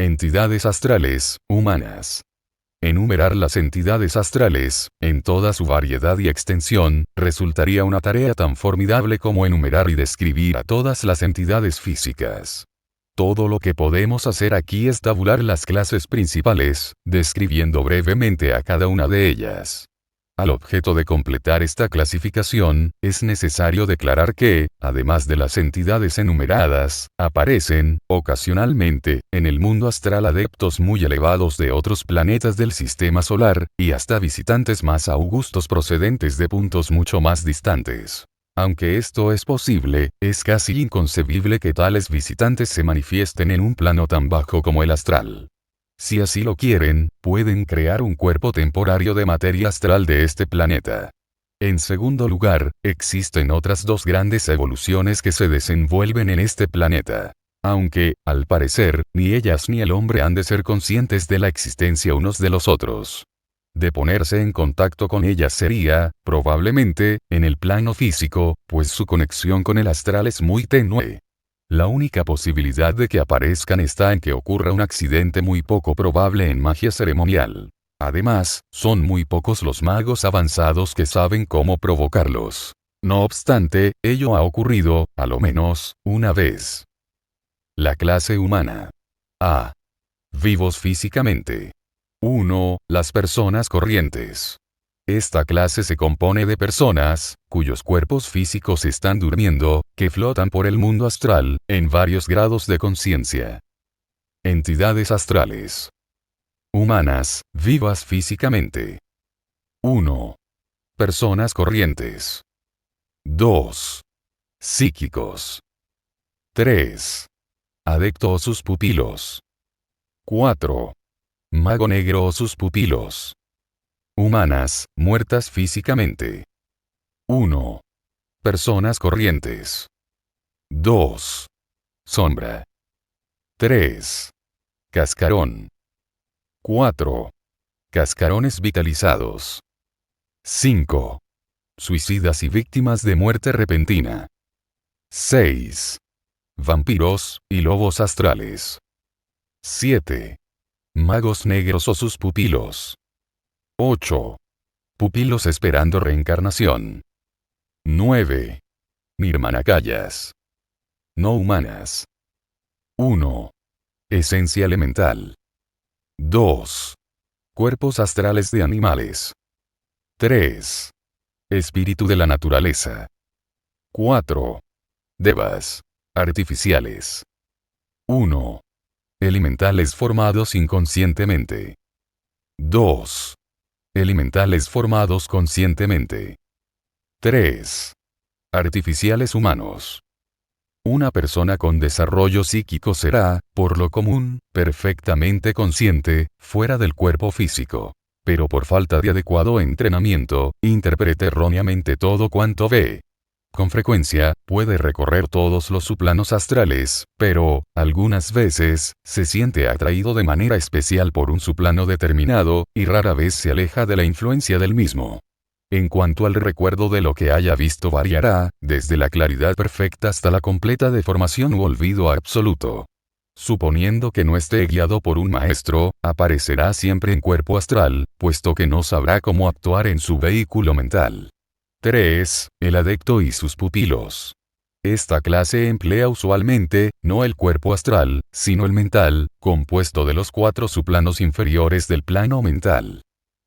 Entidades astrales, humanas. Enumerar las entidades astrales, en toda su variedad y extensión, resultaría una tarea tan formidable como enumerar y describir a todas las entidades físicas. Todo lo que podemos hacer aquí es tabular las clases principales, describiendo brevemente a cada una de ellas. Al objeto de completar esta clasificación, es necesario declarar que, además de las entidades enumeradas, aparecen, ocasionalmente, en el mundo astral adeptos muy elevados de otros planetas del sistema solar, y hasta visitantes más augustos procedentes de puntos mucho más distantes. Aunque esto es posible, es casi inconcebible que tales visitantes se manifiesten en un plano tan bajo como el astral. Si así lo quieren, pueden crear un cuerpo temporario de materia astral de este planeta. En segundo lugar, existen otras dos grandes evoluciones que se desenvuelven en este planeta. Aunque, al parecer, ni ellas ni el hombre han de ser conscientes de la existencia unos de los otros. De ponerse en contacto con ellas sería, probablemente, en el plano físico, pues su conexión con el astral es muy tenue. La única posibilidad de que aparezcan está en que ocurra un accidente muy poco probable en magia ceremonial. Además, son muy pocos los magos avanzados que saben cómo provocarlos. No obstante, ello ha ocurrido, a lo menos, una vez. La clase humana. A. Vivos físicamente. 1. Las personas corrientes. Esta clase se compone de personas, cuyos cuerpos físicos están durmiendo, que flotan por el mundo astral, en varios grados de conciencia. Entidades astrales. Humanas, vivas físicamente. 1. Personas corrientes. 2. Psíquicos. 3. Adecto o sus pupilos. 4. Mago negro o sus pupilos. Humanas, muertas físicamente. 1. Personas corrientes. 2. Sombra. 3. Cascarón. 4. Cascarones vitalizados. 5. Suicidas y víctimas de muerte repentina. 6. Vampiros y lobos astrales. 7. Magos negros o sus pupilos. 8. Pupilos esperando reencarnación. 9. Nirmanakayas. No humanas. 1. Esencia elemental. 2. Cuerpos astrales de animales. 3. Espíritu de la naturaleza. 4. Devas. Artificiales. 1. Elementales formados inconscientemente. 2. Elementales formados conscientemente. 3. Artificiales humanos. Una persona con desarrollo psíquico será, por lo común, perfectamente consciente, fuera del cuerpo físico. Pero por falta de adecuado entrenamiento, interpreta erróneamente todo cuanto ve. Con frecuencia, puede recorrer todos los subplanos astrales, pero, algunas veces, se siente atraído de manera especial por un subplano determinado, y rara vez se aleja de la influencia del mismo. En cuanto al recuerdo de lo que haya visto variará, desde la claridad perfecta hasta la completa deformación u olvido absoluto. Suponiendo que no esté guiado por un maestro, aparecerá siempre en cuerpo astral, puesto que no sabrá cómo actuar en su vehículo mental. 3. El adecto y sus pupilos. Esta clase emplea usualmente, no el cuerpo astral, sino el mental, compuesto de los 4 subplanos inferiores del plano mental.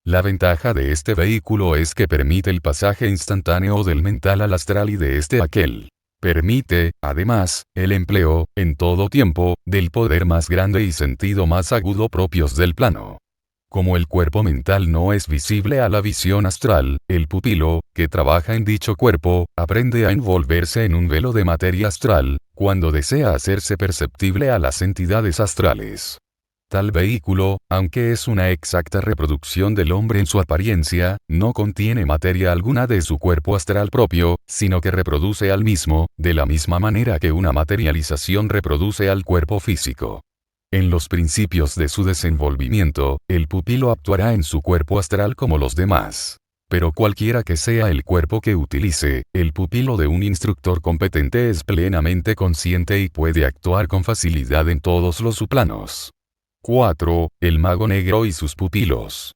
La ventaja de este vehículo es que permite el pasaje instantáneo del mental al astral y de este a aquel. Permite, además, el empleo, en todo tiempo, del poder más grande y sentido más agudo propios del plano. Como el cuerpo mental no es visible a la visión astral, el pupilo, que trabaja en dicho cuerpo, aprende a envolverse en un velo de materia astral, cuando desea hacerse perceptible a las entidades astrales. Tal vehículo, aunque es una exacta reproducción del hombre en su apariencia, no contiene materia alguna de su cuerpo astral propio, sino que reproduce al mismo, de la misma manera que una materialización reproduce al cuerpo físico. En los principios de su desenvolvimiento, el pupilo actuará en su cuerpo astral como los demás. Pero cualquiera que sea el cuerpo que utilice, el pupilo de un instructor competente es plenamente consciente y puede actuar con facilidad en todos los subplanos. 4. El mago negro y sus pupilos.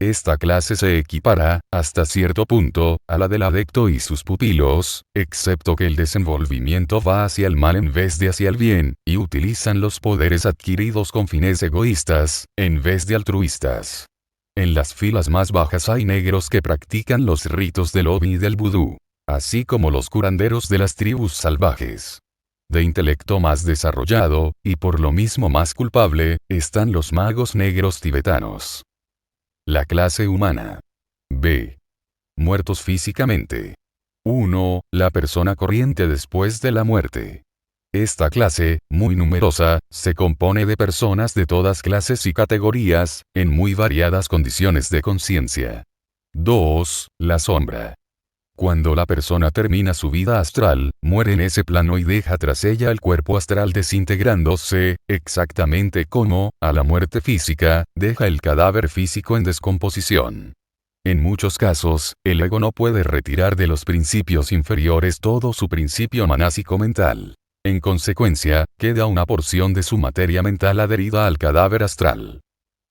Esta clase se equipara, hasta cierto punto, a la del adepto y sus pupilos, excepto que el desenvolvimiento va hacia el mal en vez de hacia el bien, y utilizan los poderes adquiridos con fines egoístas, en vez de altruistas. En las filas más bajas hay negros que practican los ritos del Obi y del vudú, así como los curanderos de las tribus salvajes. De intelecto más desarrollado, y por lo mismo más culpable, están los magos negros tibetanos. La clase humana. B. Muertos físicamente. 1. La persona corriente después de la muerte. Esta clase, muy numerosa, se compone de personas de todas clases y categorías, en muy variadas condiciones de conciencia. 2. La sombra. Cuando la persona termina su vida astral, muere en ese plano y deja tras ella el cuerpo astral desintegrándose, exactamente como, a la muerte física, deja el cadáver físico en descomposición. En muchos casos, el ego no puede retirar de los principios inferiores todo su principio manásico mental. En consecuencia, queda una porción de su materia mental adherida al cadáver astral.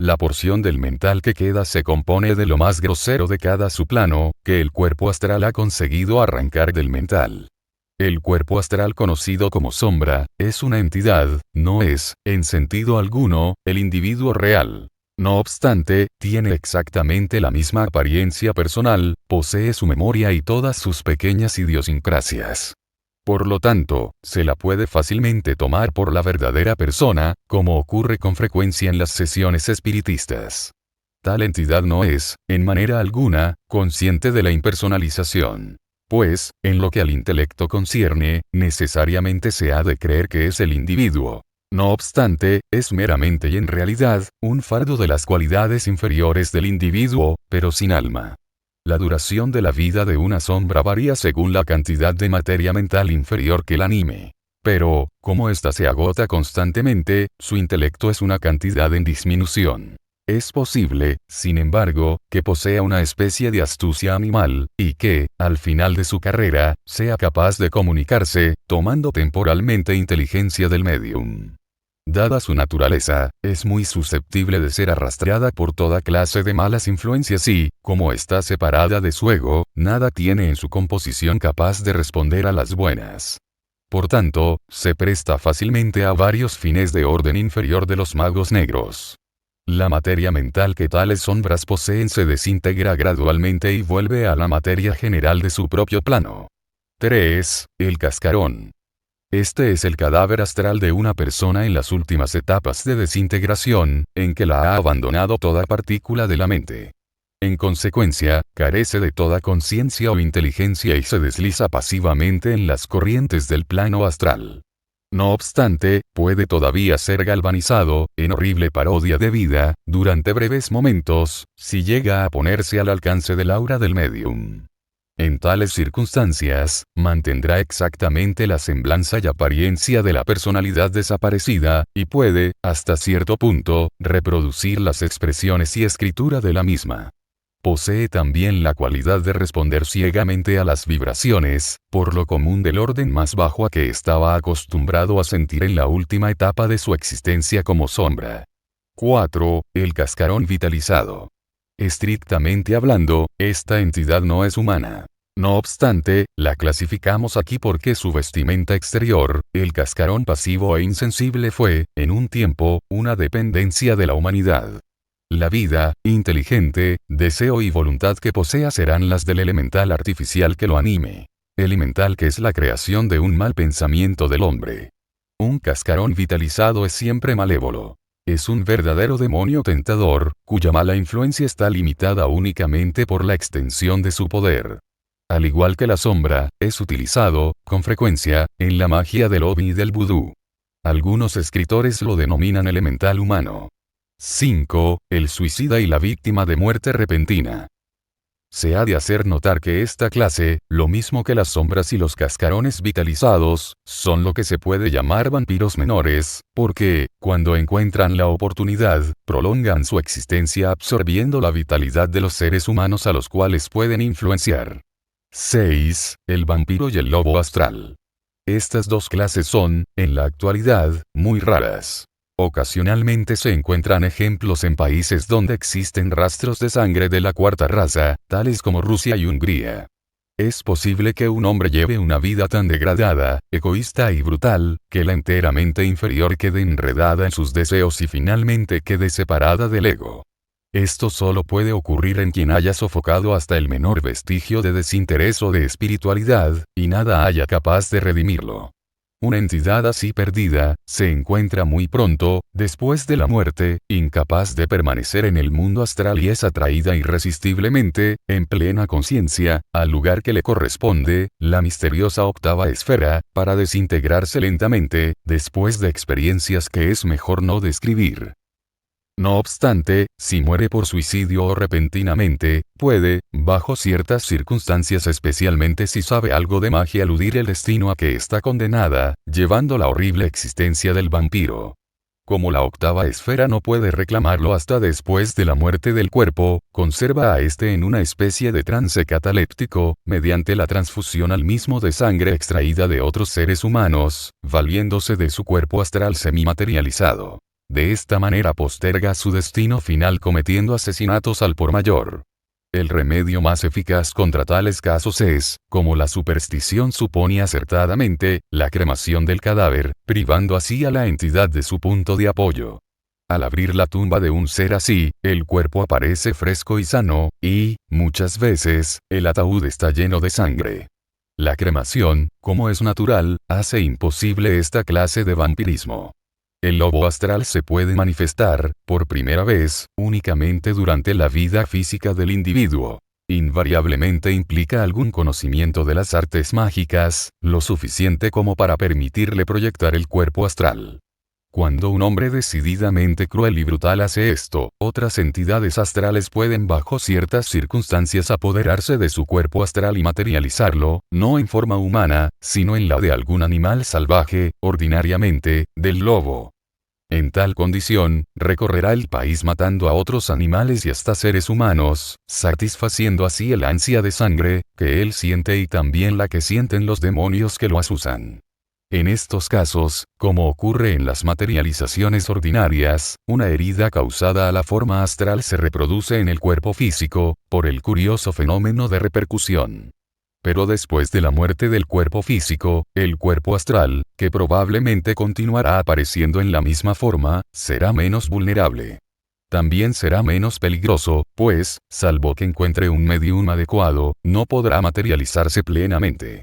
La porción del mental que queda se compone de lo más grosero de cada subplano, que el cuerpo astral ha conseguido arrancar del mental. El cuerpo astral conocido como sombra, es una entidad, no es, en sentido alguno, el individuo real. No obstante, tiene exactamente la misma apariencia personal, posee su memoria y todas sus pequeñas idiosincrasias. Por lo tanto, se la puede fácilmente tomar por la verdadera persona, como ocurre con frecuencia en las sesiones espiritistas. Tal entidad no es, en manera alguna, consciente de la impersonalización. Pues, en lo que al intelecto concierne, necesariamente se ha de creer que es el individuo. No obstante, es meramente y en realidad, un fardo de las cualidades inferiores del individuo, pero sin alma. La duración de la vida de una sombra varía según la cantidad de materia mental inferior que la anime. Pero, como ésta se agota constantemente, su intelecto es una cantidad en disminución. Es posible, sin embargo, que posea una especie de astucia animal, y que, al final de su carrera, sea capaz de comunicarse, tomando temporalmente inteligencia del medium. Dada su naturaleza, es muy susceptible de ser arrastrada por toda clase de malas influencias y, como está separada de su ego, nada tiene en su composición capaz de responder a las buenas. Por tanto, se presta fácilmente a varios fines de orden inferior de los magos negros. La materia mental que tales sombras poseen se desintegra gradualmente y vuelve a la materia general de su propio plano. 3. El cascarón. Este es el cadáver astral de una persona en las últimas etapas de desintegración, en que la ha abandonado toda partícula de la mente. En consecuencia, carece de toda conciencia o inteligencia y se desliza pasivamente en las corrientes del plano astral. No obstante, puede todavía ser galvanizado, en horrible parodia de vida, durante breves momentos, si llega a ponerse al alcance del aura del medium. En tales circunstancias, mantendrá exactamente la semblanza y apariencia de la personalidad desaparecida, y puede, hasta cierto punto, reproducir las expresiones y escritura de la misma. Posee también la cualidad de responder ciegamente a las vibraciones, por lo común del orden más bajo a que estaba acostumbrado a sentir en la última etapa de su existencia como sombra. 4. El cascarón vitalizado. Estrictamente hablando, esta entidad no es humana. No obstante, la clasificamos aquí porque su vestimenta exterior, el cascarón pasivo e insensible fue, en un tiempo, una dependencia de la humanidad. La vida, inteligente, deseo y voluntad que posea serán las del elemental artificial que lo anime. Elemental que es la creación de un mal pensamiento del hombre. Un cascarón vitalizado es siempre malévolo. Es un verdadero demonio tentador, cuya mala influencia está limitada únicamente por la extensión de su poder. Al igual que la sombra, es utilizado, con frecuencia, en la magia del Obi y del vudú. Algunos escritores lo denominan elemental humano. 5. El suicida y la víctima de muerte repentina. Se ha de hacer notar que esta clase, lo mismo que las sombras y los cascarones vitalizados, son lo que se puede llamar vampiros menores, porque, cuando encuentran la oportunidad, prolongan su existencia absorbiendo la vitalidad de los seres humanos a los cuales pueden influenciar. 6. El vampiro y el lobo astral. Estas dos clases son, en la actualidad, muy raras. Ocasionalmente se encuentran ejemplos en países donde existen rastros de sangre de la cuarta raza, tales como Rusia y Hungría. Es posible que un hombre lleve una vida tan degradada, egoísta y brutal, que la enteramente inferior quede enredada en sus deseos y finalmente quede separada del ego. Esto solo puede ocurrir en quien haya sofocado hasta el menor vestigio de desinterés o de espiritualidad, y nada haya capaz de redimirlo. Una entidad así perdida, se encuentra muy pronto, después de la muerte, incapaz de permanecer en el mundo astral y es atraída irresistiblemente, en plena conciencia, al lugar que le corresponde, la misteriosa octava esfera, para desintegrarse lentamente, después de experiencias que es mejor no describir. No obstante, si muere por suicidio o repentinamente, puede, bajo ciertas circunstancias especialmente si sabe algo de magia, eludir el destino a que está condenada, llevando la horrible existencia del vampiro. Como la octava esfera no puede reclamarlo hasta después de la muerte del cuerpo, conserva a este en una especie de trance cataléptico, mediante la transfusión al mismo de sangre extraída de otros seres humanos, valiéndose de su cuerpo astral semimaterializado. De esta manera posterga su destino final cometiendo asesinatos al por mayor. El remedio más eficaz contra tales casos es, como la superstición supone acertadamente, la cremación del cadáver, privando así a la entidad de su punto de apoyo. Al abrir la tumba de un ser así, el cuerpo aparece fresco y sano, y, muchas veces, el ataúd está lleno de sangre. La cremación, como es natural, hace imposible esta clase de vampirismo. El lobo astral se puede manifestar, por primera vez, únicamente durante la vida física del individuo. Invariablemente implica algún conocimiento de las artes mágicas, lo suficiente como para permitirle proyectar el cuerpo astral. Cuando un hombre decididamente cruel y brutal hace esto, otras entidades astrales pueden bajo ciertas circunstancias apoderarse de su cuerpo astral y materializarlo, no en forma humana, sino en la de algún animal salvaje, ordinariamente, del lobo. En tal condición, recorrerá el país matando a otros animales y hasta seres humanos, satisfaciendo así el ansia de sangre, que él siente y también la que sienten los demonios que lo asusan. En estos casos, como ocurre en las materializaciones ordinarias, una herida causada a la forma astral se reproduce en el cuerpo físico, por el curioso fenómeno de repercusión. Pero después de la muerte del cuerpo físico, el cuerpo astral, que probablemente continuará apareciendo en la misma forma, será menos vulnerable. También será menos peligroso, pues, salvo que encuentre un medium adecuado, no podrá materializarse plenamente.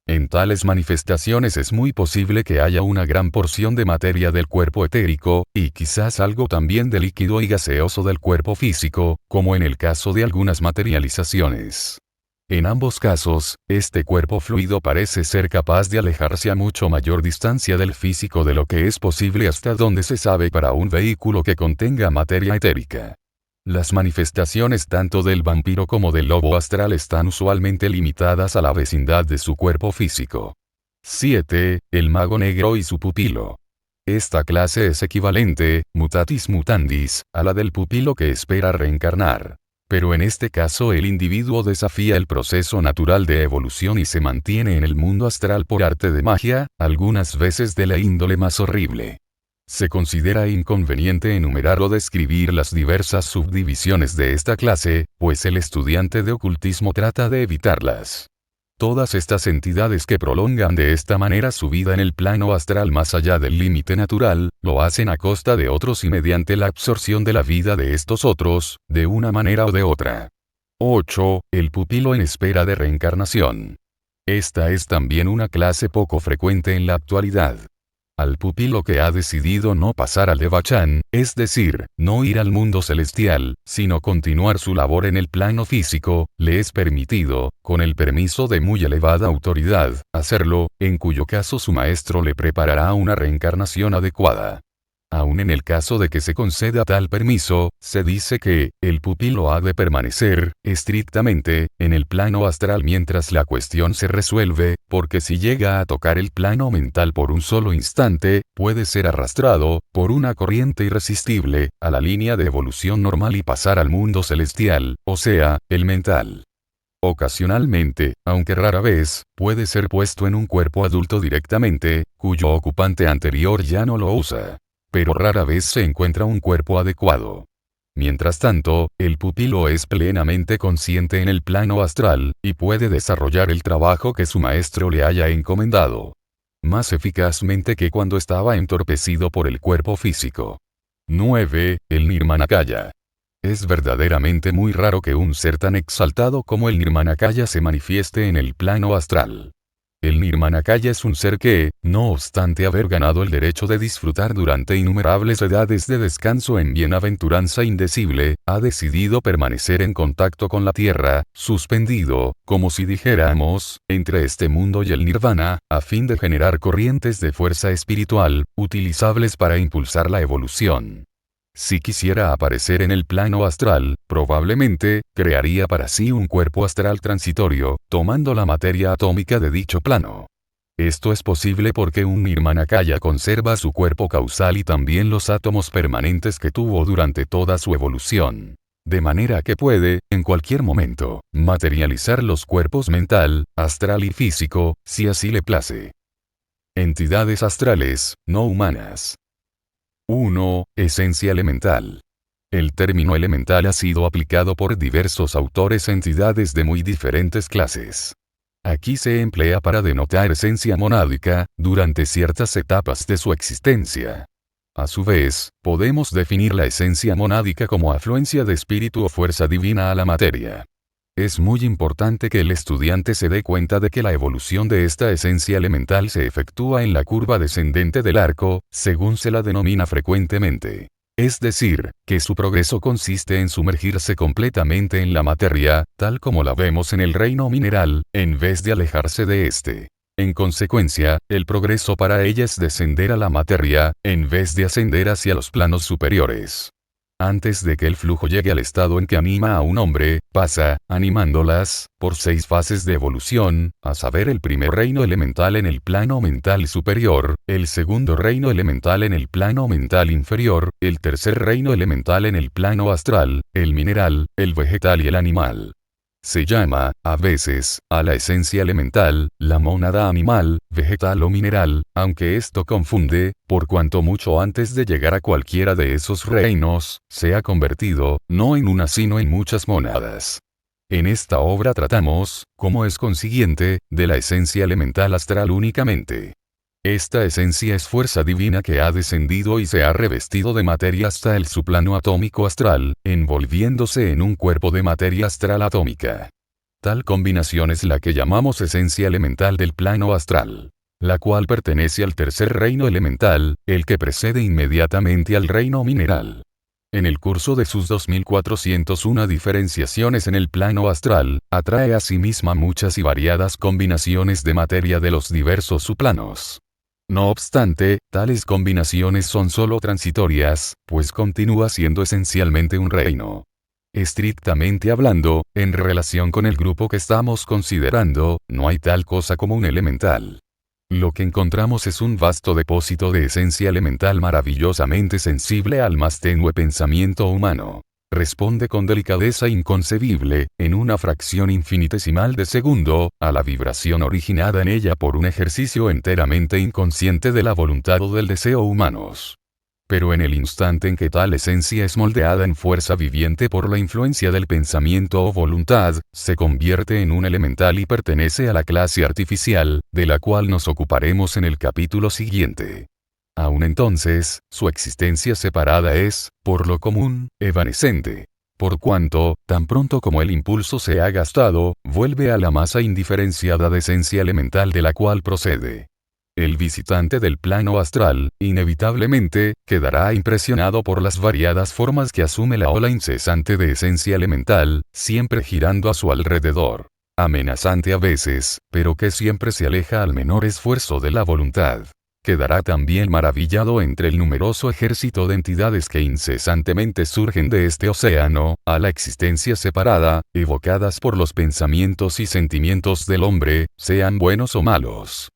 En tales manifestaciones es muy posible que haya una gran porción de materia del cuerpo etérico, y quizás algo también de líquido y gaseoso del cuerpo físico, como en el caso de algunas materializaciones. En ambos casos, este cuerpo fluido parece ser capaz de alejarse a mucho mayor distancia del físico de lo que es posible hasta donde se sabe para un vehículo que contenga materia etérica. Las manifestaciones tanto del vampiro como del lobo astral están usualmente limitadas a la vecindad de su cuerpo físico. 7. El mago negro y su pupilo. Esta clase es equivalente, mutatis mutandis, a la del pupilo que espera reencarnar. Pero en este caso el individuo desafía el proceso natural de evolución y se mantiene en el mundo astral por arte de magia, algunas veces de la índole más horrible. Se considera inconveniente enumerar o describir las diversas subdivisiones de esta clase, pues el estudiante de ocultismo trata de evitarlas. Todas estas entidades que prolongan de esta manera su vida en el plano astral más allá del límite natural, lo hacen a costa de otros y mediante la absorción de la vida de estos otros, de una manera o de otra. 8. El pupilo en espera de reencarnación. Esta es también una clase poco frecuente en la actualidad. Al pupilo que ha decidido no pasar al Devachan, es decir, no ir al mundo celestial, sino continuar su labor en el plano físico, le es permitido, con el permiso de muy elevada autoridad, hacerlo, en cuyo caso su maestro le preparará una reencarnación adecuada. Aun en el caso de que se conceda tal permiso, se dice que, el pupilo ha de permanecer, estrictamente, en el plano astral mientras la cuestión se resuelve, porque si llega a tocar el plano mental por un solo instante, puede ser arrastrado, por una corriente irresistible, a la línea de evolución normal y pasar al mundo celestial, o sea, el mental. Ocasionalmente, aunque rara vez, puede ser puesto en un cuerpo adulto directamente, cuyo ocupante anterior ya no lo usa. pero rara vez se encuentra un cuerpo adecuado. Mientras tanto, el pupilo es plenamente consciente en el plano astral, y puede desarrollar el trabajo que su maestro le haya encomendado más eficazmente que cuando estaba entorpecido por el cuerpo físico. 9. El Nirmanakaya. Es verdaderamente muy raro que un ser tan exaltado como el Nirmanakaya se manifieste en el plano astral. El Nirmanakaya es un ser que, no obstante haber ganado el derecho de disfrutar durante innumerables edades de descanso en bienaventuranza indecible, ha decidido permanecer en contacto con la tierra, suspendido, como si dijéramos, entre este mundo y el nirvana, a fin de generar corrientes de fuerza espiritual, utilizables para impulsar la evolución. Si quisiera aparecer en el plano astral, probablemente, crearía para sí un cuerpo astral transitorio, tomando la materia atómica de dicho plano. Esto es posible porque un Nirmanakaya conserva su cuerpo causal y también los átomos permanentes que tuvo durante toda su evolución. De manera que puede, en cualquier momento, materializar los cuerpos mental, astral y físico, si así le place. Entidades astrales, no humanas. 1. Esencia elemental. El término elemental ha sido aplicado por diversos autores a entidades de muy diferentes clases. Aquí se emplea para denotar esencia monádica, durante ciertas etapas de su existencia. A su vez, podemos definir la esencia monádica como afluencia de espíritu o fuerza divina a la materia. Es muy importante que el estudiante se dé cuenta de que la evolución de esta esencia elemental se efectúa en la curva descendente del arco, según se la denomina frecuentemente. Es decir, que su progreso consiste en sumergirse completamente en la materia, tal como la vemos en el reino mineral, en vez de alejarse de éste. En consecuencia, el progreso para ella es descender a la materia, en vez de ascender hacia los planos superiores. Antes de que el flujo llegue al estado en que anima a un hombre, pasa, animándolas, por 6 fases de evolución, a saber el primer reino elemental en el plano mental superior, el segundo reino elemental en el plano mental inferior, el tercer reino elemental en el plano astral, el mineral, el vegetal y el animal. Se llama, a veces, a la esencia elemental, la mónada animal, vegetal o mineral, aunque esto confunde, por cuanto mucho antes de llegar a cualquiera de esos reinos, se ha convertido, no en una sino en muchas mónadas. En esta obra tratamos, como es consiguiente, de la esencia elemental astral únicamente. Esta esencia es fuerza divina que ha descendido y se ha revestido de materia hasta el suplano atómico astral, envolviéndose en un cuerpo de materia astral atómica. Tal combinación es la que llamamos esencia elemental del plano astral, la cual pertenece al tercer reino elemental, el que precede inmediatamente al reino mineral. En el curso de sus 2401 diferenciaciones en el plano astral, atrae a sí misma muchas y variadas combinaciones de materia de los diversos subplanos. No obstante, tales combinaciones son solo transitorias, pues continúa siendo esencialmente un reino. Estrictamente hablando, en relación con el grupo que estamos considerando, no hay tal cosa como un elemental. Lo que encontramos es un vasto depósito de esencia elemental maravillosamente sensible al más tenue pensamiento humano. Responde con delicadeza inconcebible, en una fracción infinitesimal de segundo, a la vibración originada en ella por un ejercicio enteramente inconsciente de la voluntad o del deseo humanos. Pero en el instante en que tal esencia es moldeada en fuerza viviente por la influencia del pensamiento o voluntad, se convierte en un elemental y pertenece a la clase artificial, de la cual nos ocuparemos en el capítulo siguiente. Aún entonces, su existencia separada es, por lo común, evanescente. Por cuanto, tan pronto como el impulso se ha gastado, vuelve a la masa indiferenciada de esencia elemental de la cual procede. El visitante del plano astral, inevitablemente, quedará impresionado por las variadas formas que asume la ola incesante de esencia elemental, siempre girando a su alrededor. Amenazante a veces, pero que siempre se aleja al menor esfuerzo de la voluntad. Quedará también maravillado entre el numeroso ejército de entidades que incesantemente surgen de este océano, a la existencia separada, evocadas por los pensamientos y sentimientos del hombre, sean buenos o malos.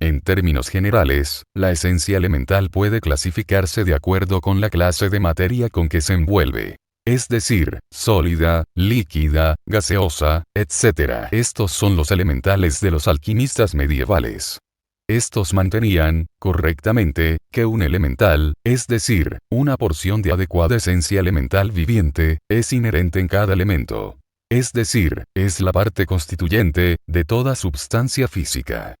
En términos generales, la esencia elemental puede clasificarse de acuerdo con la clase de materia con que se envuelve. Es decir, sólida, líquida, gaseosa, etc. Estos son los elementales de los alquimistas medievales. Estos mantenían, correctamente, que un elemental, es decir, una porción de adecuada esencia elemental viviente, es inherente en cada elemento. Es decir, es la parte constituyente, de toda substancia física.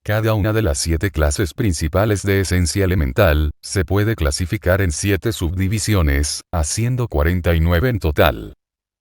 Cada una de las 7 clases principales de esencia elemental, se puede clasificar en 7 subdivisiones, haciendo 49 en total.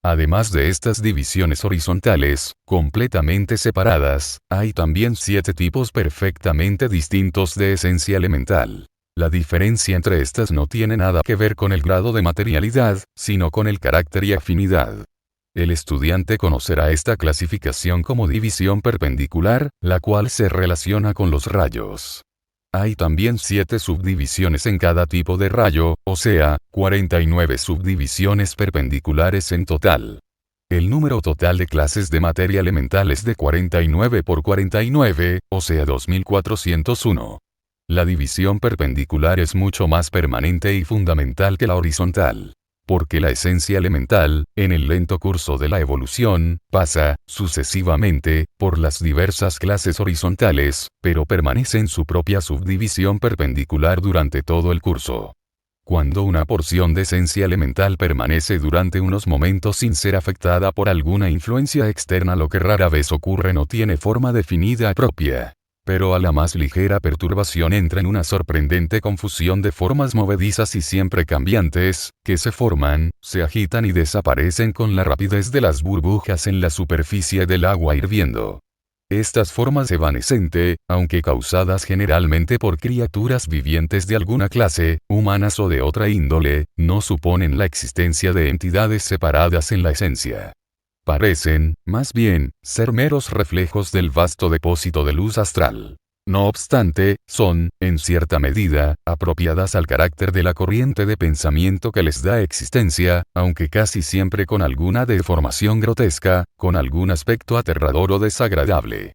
Además de estas divisiones horizontales, completamente separadas, hay también 7 tipos perfectamente distintos de esencia elemental. La diferencia entre estas no tiene nada que ver con el grado de materialidad, sino con el carácter y afinidad. El estudiante conocerá esta clasificación como división perpendicular, la cual se relaciona con los rayos. Hay también 7 subdivisiones en cada tipo de rayo, o sea, 49 subdivisiones perpendiculares en total. El número total de clases de materia elemental es de 49 por 49, o sea 2401. La división perpendicular es mucho más permanente y fundamental que la horizontal. Porque la esencia elemental, en el lento curso de la evolución, pasa, sucesivamente, por las diversas clases horizontales, pero permanece en su propia subdivisión perpendicular durante todo el curso. Cuando una porción de esencia elemental permanece durante unos momentos sin ser afectada por alguna influencia externa, lo que rara vez ocurre, no tiene forma definida propia. Pero a la más ligera perturbación entra en una sorprendente confusión de formas movedizas y siempre cambiantes, que se forman, se agitan y desaparecen con la rapidez de las burbujas en la superficie del agua hirviendo. Estas formas evanescentes, aunque causadas generalmente por criaturas vivientes de alguna clase, humanas o de otra índole, no suponen la existencia de entidades separadas en la esencia. Parecen, más bien, ser meros reflejos del vasto depósito de luz astral. No obstante, son, en cierta medida, apropiadas al carácter de la corriente de pensamiento que les da existencia, aunque casi siempre con alguna deformación grotesca, con algún aspecto aterrador o desagradable.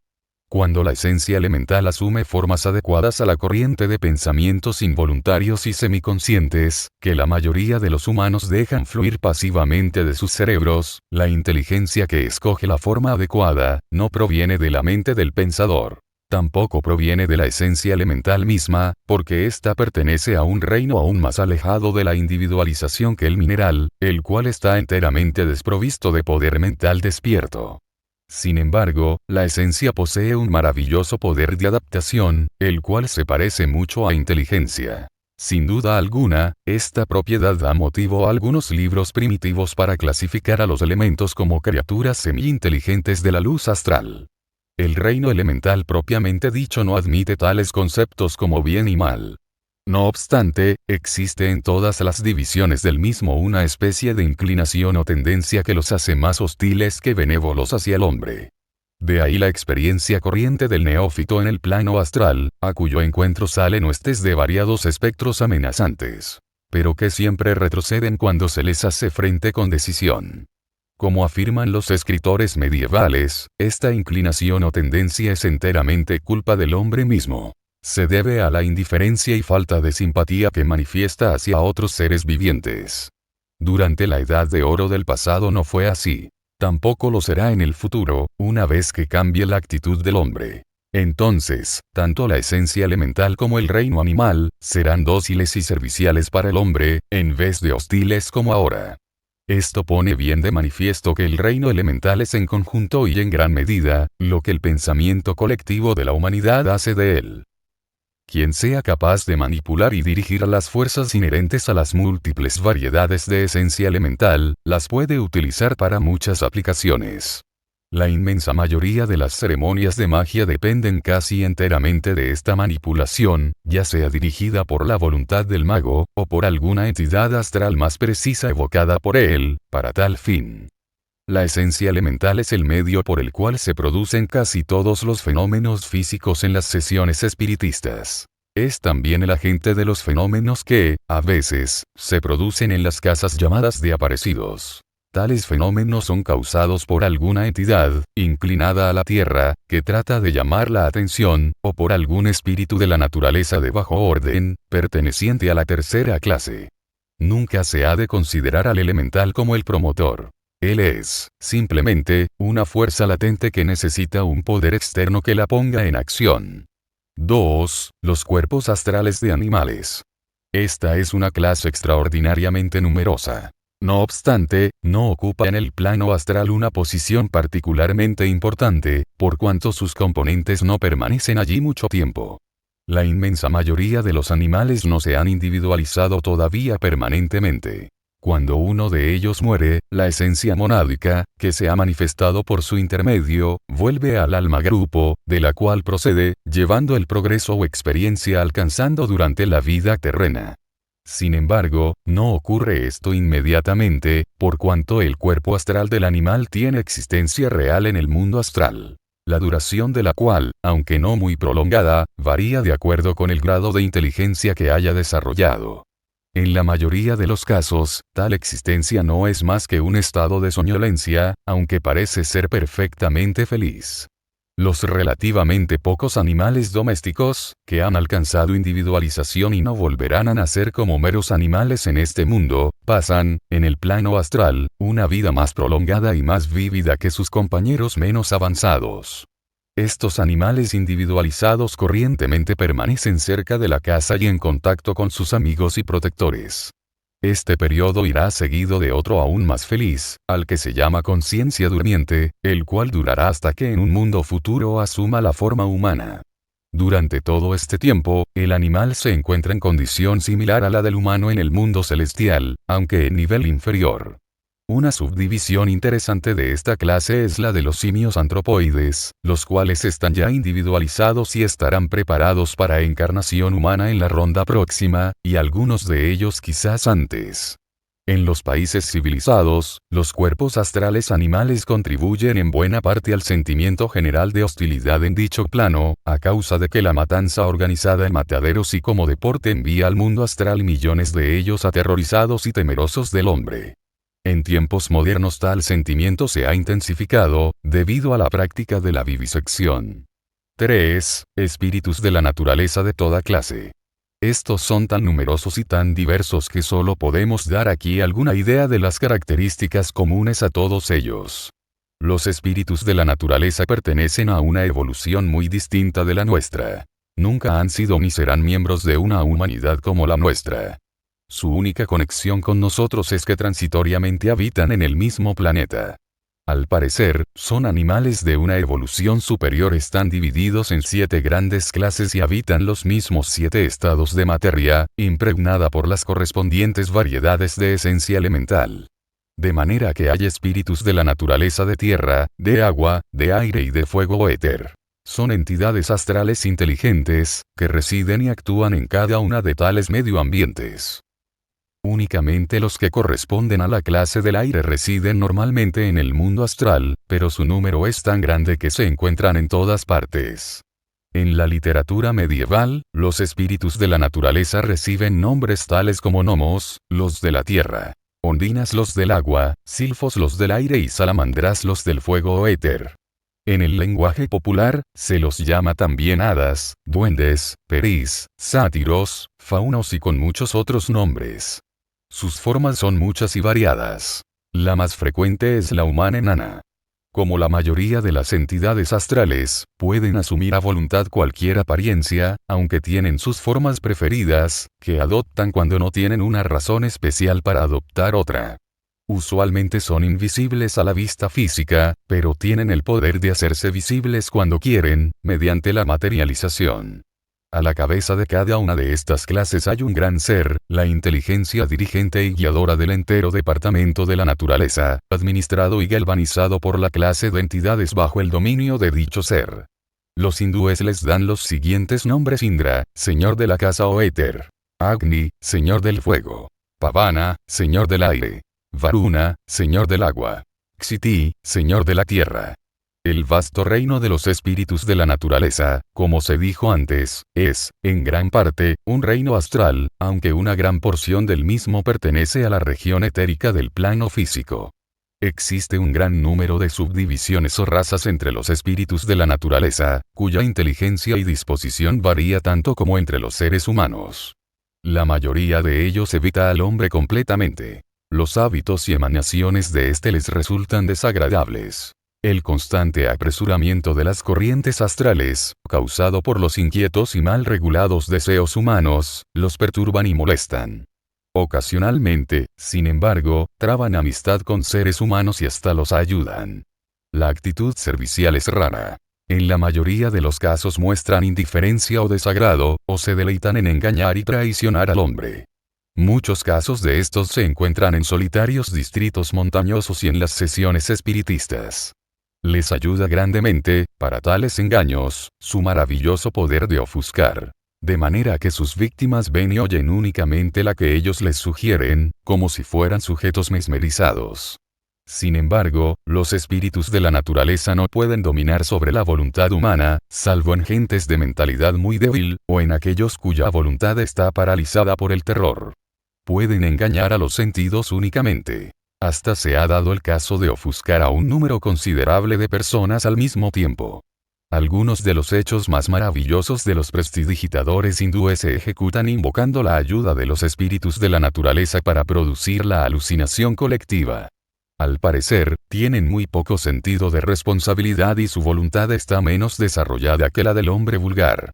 Cuando la esencia elemental asume formas adecuadas a la corriente de pensamientos involuntarios y semiconscientes, que la mayoría de los humanos dejan fluir pasivamente de sus cerebros, la inteligencia que escoge la forma adecuada, no proviene de la mente del pensador. Tampoco proviene de la esencia elemental misma, porque ésta pertenece a un reino aún más alejado de la individualización que el mineral, el cual está enteramente desprovisto de poder mental despierto. Sin embargo, la esencia posee un maravilloso poder de adaptación, el cual se parece mucho a inteligencia. Sin duda alguna, esta propiedad da motivo a algunos libros primitivos para clasificar a los elementos como criaturas semi-inteligentes de la luz astral. El reino elemental propiamente dicho no admite tales conceptos como bien y mal. No obstante, existe en todas las divisiones del mismo una especie de inclinación o tendencia que los hace más hostiles que benévolos hacia el hombre. De ahí la experiencia corriente del neófito en el plano astral, a cuyo encuentro salen huestes de variados espectros amenazantes, pero que siempre retroceden cuando se les hace frente con decisión. Como afirman los escritores medievales, esta inclinación o tendencia es enteramente culpa del hombre mismo. Se debe a la indiferencia y falta de simpatía que manifiesta hacia otros seres vivientes. Durante la edad de oro del pasado no fue así. Tampoco lo será en el futuro, una vez que cambie la actitud del hombre. Entonces, tanto la esencia elemental como el reino animal, serán dóciles y serviciales para el hombre, en vez de hostiles como ahora. Esto pone bien de manifiesto que el reino elemental es en conjunto y en gran medida, lo que el pensamiento colectivo de la humanidad hace de él. Quien sea capaz de manipular y dirigir las fuerzas inherentes a las múltiples variedades de esencia elemental, las puede utilizar para muchas aplicaciones. La inmensa mayoría de las ceremonias de magia dependen casi enteramente de esta manipulación, ya sea dirigida por la voluntad del mago, o por alguna entidad astral más precisa evocada por él, para tal fin. La esencia elemental es el medio por el cual se producen casi todos los fenómenos físicos en las sesiones espiritistas. Es también el agente de los fenómenos que, a veces, se producen en las casas llamadas de aparecidos. Tales fenómenos son causados por alguna entidad, inclinada a la tierra, que trata de llamar la atención, o por algún espíritu de la naturaleza de bajo orden, perteneciente a la tercera clase. Nunca se ha de considerar al elemental como el promotor. Él es, simplemente, una fuerza latente que necesita un poder externo que la ponga en acción. 2. Los cuerpos astrales de animales. Esta es una clase extraordinariamente numerosa. No obstante, no ocupa en el plano astral una posición particularmente importante, por cuanto sus componentes no permanecen allí mucho tiempo. La inmensa mayoría de los animales no se han individualizado todavía permanentemente. Cuando uno de ellos muere, la esencia monádica, que se ha manifestado por su intermedio, vuelve al alma grupo, de la cual procede, llevando el progreso o experiencia alcanzando durante la vida terrena. Sin embargo, no ocurre esto inmediatamente, por cuanto el cuerpo astral del animal tiene existencia real en el mundo astral, la duración de la cual, aunque no muy prolongada, varía de acuerdo con el grado de inteligencia que haya desarrollado. En la mayoría de los casos, tal existencia no es más que un estado de soñolencia, aunque parece ser perfectamente feliz. Los relativamente pocos animales domésticos, que han alcanzado individualización y no volverán a nacer como meros animales en este mundo, pasan, en el plano astral, una vida más prolongada y más vívida que sus compañeros menos avanzados. Estos animales individualizados corrientemente permanecen cerca de la casa y en contacto con sus amigos y protectores. Este periodo irá seguido de otro aún más feliz, al que se llama conciencia durmiente, el cual durará hasta que en un mundo futuro asuma la forma humana. Durante todo este tiempo, el animal se encuentra en condición similar a la del humano en el mundo celestial, aunque en nivel inferior. Una subdivisión interesante de esta clase es la de los simios antropoides, los cuales están ya individualizados y estarán preparados para encarnación humana en la ronda próxima, y algunos de ellos quizás antes. En los países civilizados, los cuerpos astrales animales contribuyen en buena parte al sentimiento general de hostilidad en dicho plano, a causa de que la matanza organizada en mataderos y como deporte envía al mundo astral millones de ellos aterrorizados y temerosos del hombre. En tiempos modernos tal sentimiento se ha intensificado, debido a la práctica de la vivisección. 3. Espíritus de la naturaleza de toda clase. Estos son tan numerosos y tan diversos que solo podemos dar aquí alguna idea de las características comunes a todos ellos. Los espíritus de la naturaleza pertenecen a una evolución muy distinta de la nuestra. Nunca han sido ni serán miembros de una humanidad como la nuestra. Su única conexión con nosotros es que transitoriamente habitan en el mismo planeta. Al parecer, son animales de una evolución superior, están divididos en 7 grandes clases y habitan los mismos 7 estados de materia, impregnada por las correspondientes variedades de esencia elemental. De manera que hay espíritus de la naturaleza de tierra, de agua, de aire y de fuego o éter. Son entidades astrales inteligentes, que residen y actúan en cada una de tales medioambientes. Únicamente los que corresponden a la clase del aire residen normalmente en el mundo astral, pero su número es tan grande que se encuentran en todas partes. En la literatura medieval, los espíritus de la naturaleza reciben nombres tales como gnomos, los de la tierra, ondinas los del agua, silfos los del aire y salamandras los del fuego o éter. En el lenguaje popular, se los llama también hadas, duendes, perís, sátiros, faunos y con muchos otros nombres. Sus formas son muchas y variadas. La más frecuente es la humana enana. Como la mayoría de las entidades astrales, pueden asumir a voluntad cualquier apariencia, aunque tienen sus formas preferidas, que adoptan cuando no tienen una razón especial para adoptar otra. Usualmente son invisibles a la vista física, pero tienen el poder de hacerse visibles cuando quieren, mediante la materialización. A la cabeza de cada una de estas clases hay un gran ser, la inteligencia dirigente y guiadora del entero departamento de la naturaleza, administrado y galvanizado por la clase de entidades bajo el dominio de dicho ser. Los hindúes les dan los siguientes nombres: Indra, señor de la casa o éter; Agni, señor del fuego; Pavana, señor del aire; Varuna, señor del agua; Ksiti, señor de la tierra. El vasto reino de los espíritus de la naturaleza, como se dijo antes, es, en gran parte, un reino astral, aunque una gran porción del mismo pertenece a la región etérica del plano físico. Existe un gran número de subdivisiones o razas entre los espíritus de la naturaleza, cuya inteligencia y disposición varía tanto como entre los seres humanos. La mayoría de ellos evita al hombre completamente. Los hábitos y emanaciones de éste les resultan desagradables. El constante apresuramiento de las corrientes astrales, causado por los inquietos y mal regulados deseos humanos, los perturban y molestan. Ocasionalmente, sin embargo, traban amistad con seres humanos y hasta los ayudan. La actitud servicial es rara. En la mayoría de los casos muestran indiferencia o desagrado, o se deleitan en engañar y traicionar al hombre. Muchos casos de estos se encuentran en solitarios distritos montañosos y en las sesiones espiritistas. Les ayuda grandemente, para tales engaños, su maravilloso poder de ofuscar. De manera que sus víctimas ven y oyen únicamente la que ellos les sugieren, como si fueran sujetos mesmerizados. Sin embargo, los espíritus de la naturaleza no pueden dominar sobre la voluntad humana, salvo en gentes de mentalidad muy débil, o en aquellos cuya voluntad está paralizada por el terror. Pueden engañar a los sentidos únicamente. Hasta se ha dado el caso de ofuscar a un número considerable de personas al mismo tiempo. Algunos de los hechos más maravillosos de los prestidigitadores hindúes se ejecutan invocando la ayuda de los espíritus de la naturaleza para producir la alucinación colectiva. Al parecer, tienen muy poco sentido de responsabilidad y su voluntad está menos desarrollada que la del hombre vulgar.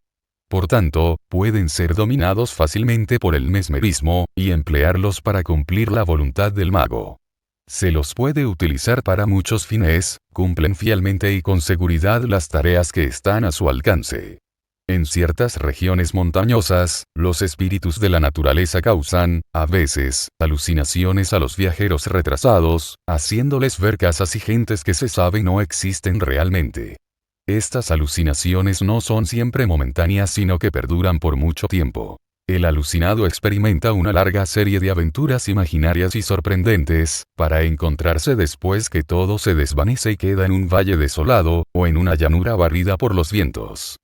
Por tanto, pueden ser dominados fácilmente por el mesmerismo, y emplearlos para cumplir la voluntad del mago. Se los puede utilizar para muchos fines, cumplen fielmente y con seguridad las tareas que están a su alcance. En ciertas regiones montañosas, los espíritus de la naturaleza causan, a veces, alucinaciones a los viajeros retrasados, haciéndoles ver casas y gentes que se sabe no existen realmente. Estas alucinaciones no son siempre momentáneas sino que perduran por mucho tiempo. El alucinado experimenta una larga serie de aventuras imaginarias y sorprendentes, para encontrarse después que todo se desvanece y queda en un valle desolado, o en una llanura barrida por los vientos.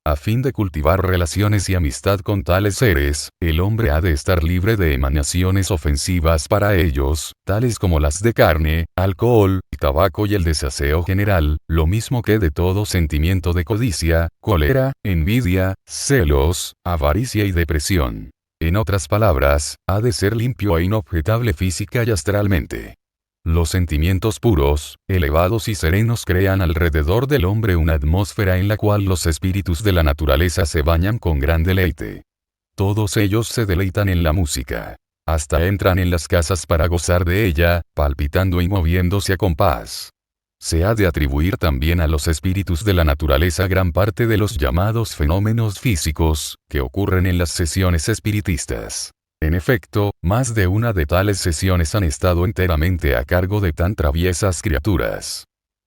A fin de cultivar relaciones y amistad con tales seres, el hombre ha de estar libre de emanaciones ofensivas para ellos, tales como las de carne, alcohol, tabaco y el desaseo general, lo mismo que de todo sentimiento de codicia, cólera, envidia, celos, avaricia y depresión. En otras palabras, ha de ser limpio e inobjetable física y astralmente. Los sentimientos puros, elevados y serenos crean alrededor del hombre una atmósfera en la cual los espíritus de la naturaleza se bañan con gran deleite. Todos ellos se deleitan en la música. Hasta entran en las casas para gozar de ella, palpitando y moviéndose a compás. Se ha de atribuir también a los espíritus de la naturaleza gran parte de los llamados fenómenos físicos, que ocurren en las sesiones espiritistas. En efecto, más de una de tales sesiones han estado enteramente a cargo de tan traviesas criaturas.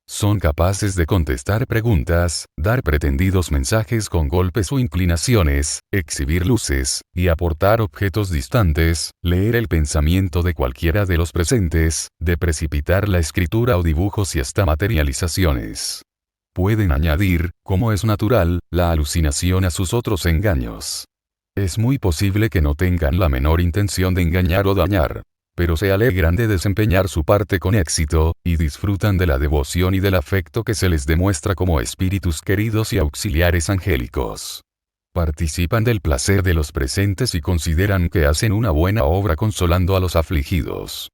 Son capaces de contestar preguntas, dar pretendidos mensajes con golpes o inclinaciones, exhibir luces, y aportar objetos distantes, leer el pensamiento de cualquiera de los presentes, de precipitar la escritura o dibujos y hasta materializaciones. Pueden añadir, como es natural, la alucinación a sus otros engaños. Es muy posible que no tengan la menor intención de engañar o dañar, pero se alegran de desempeñar su parte con éxito, y disfrutan de la devoción y del afecto que se les demuestra como espíritus queridos y auxiliares angélicos. Participan del placer de los presentes y consideran que hacen una buena obra consolando a los afligidos.